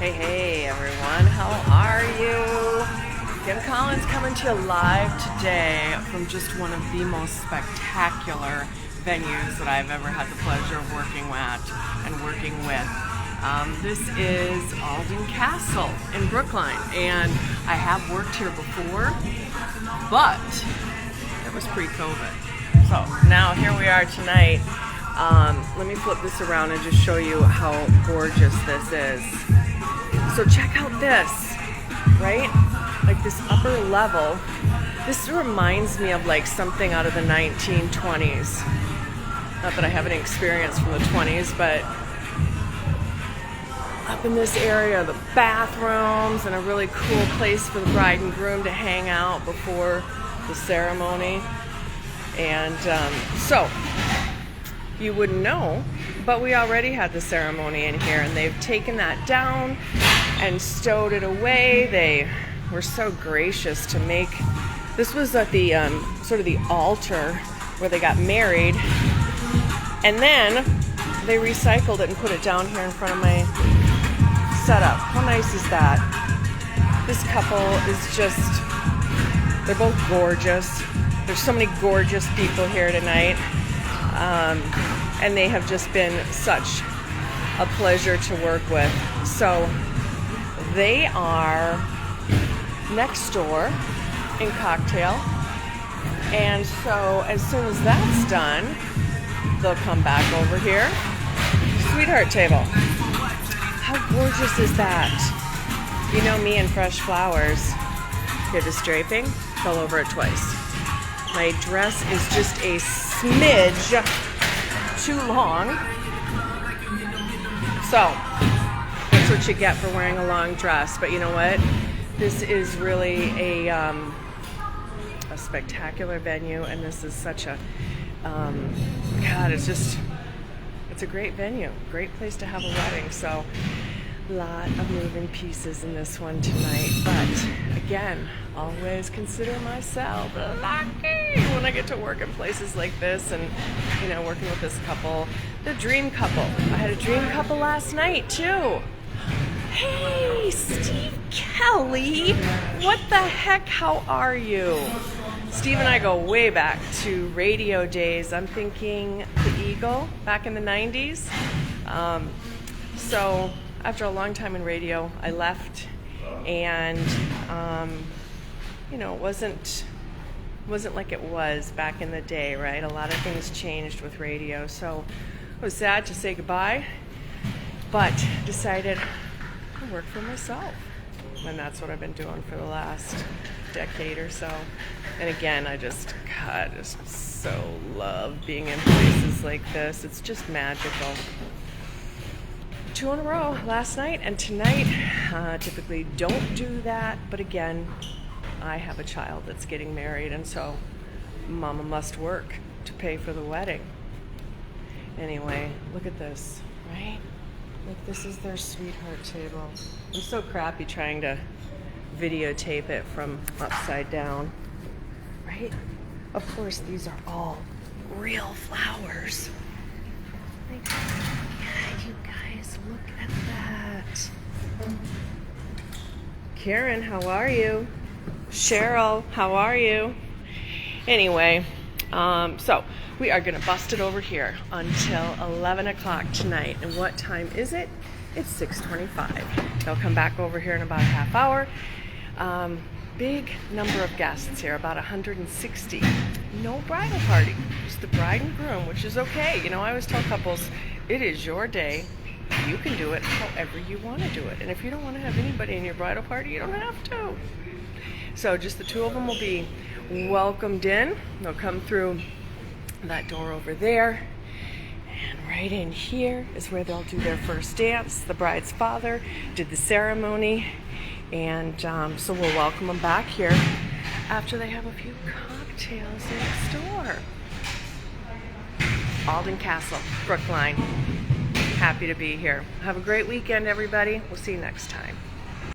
Hey everyone, how are you? Kim Collins coming to you live today from just one of the most spectacular venues that I've ever had the pleasure of working at and working with. This is Alden Castle in Brookline, and I have worked here before, but it was pre-COVID. So now here we are tonight. Let me flip this around and just show you how gorgeous this is. So check out this, right? Like this upper level. This reminds me of like something out of the 1920s. Not that I have any experience from the 20s, but up in this area, the bathrooms and a really cool place for the bride and groom to hang out before the ceremony. And so, you wouldn't know, but we already had the ceremony in here, and they've taken that down and stowed it away. They were so gracious to make, this was at the sort of the altar where they got married, and then they recycled it and put it down here in front of my setup. How nice is that? This couple is just, they're both gorgeous. There's so many gorgeous people here tonight. And they have just been such a pleasure to work with. So they are next door in Cocktail. And so as soon as that's done, they'll come back over here. Sweetheart table. How gorgeous is that? You know me and fresh flowers. Here, this draping, fell over it twice. My dress is just a smidge too long. So that's what you get for wearing a long dress. But you know what? This is really a spectacular venue, and this is such a God, it's a great venue, great place to have a wedding. So a lot of moving pieces in this one tonight, but again, always consider myself lucky when I get to work in places like this, and you know, working with this couple, the dream couple. I had a dream couple last night too. Hey, Steve Kelly, what the heck, how are you? Steve and I go way back to radio days. I'm thinking the Eagle back in the 90s. So after a long time in radio, I left, and you know, it wasn't like it was back in the day, right? A lot of things changed with radio, so I was sad to say goodbye, but decided to work for myself, and that's what I've been doing for the last decade or so. And again, I just so love being in places like this. It's just magical. 2 in a row last night and tonight. Typically don't do that, but again, I have a child that's getting married, and so mama must work to pay for the wedding. Anyway, look at this, right? Like, this is their sweetheart table. I'm so crappy trying to videotape it from upside down, right? Of course, these are all real flowers. Like, God, you guys, look at that. Karen, how are you? Cheryl, how are you? Anyway, so we are going to bust it over here until 11 o'clock tonight. And what time is it? It's 6:25. They'll come back over here in about a half hour. Big number of guests here, about 160. No bridal party, just the bride and groom, which is okay. You know, I always tell couples, it is your day. You can do it however you want to do it. And if you don't want to have anybody in your bridal party, you don't have to. So just the two of them will be welcomed in. They'll come through that door over there. And right in here is where they'll do their first dance. The bride's father did the ceremony. And so we'll welcome them back here after they have a few cocktails next door. Alden Castle, Brookline. Happy to be here. Have a great weekend, everybody. We'll see you next time.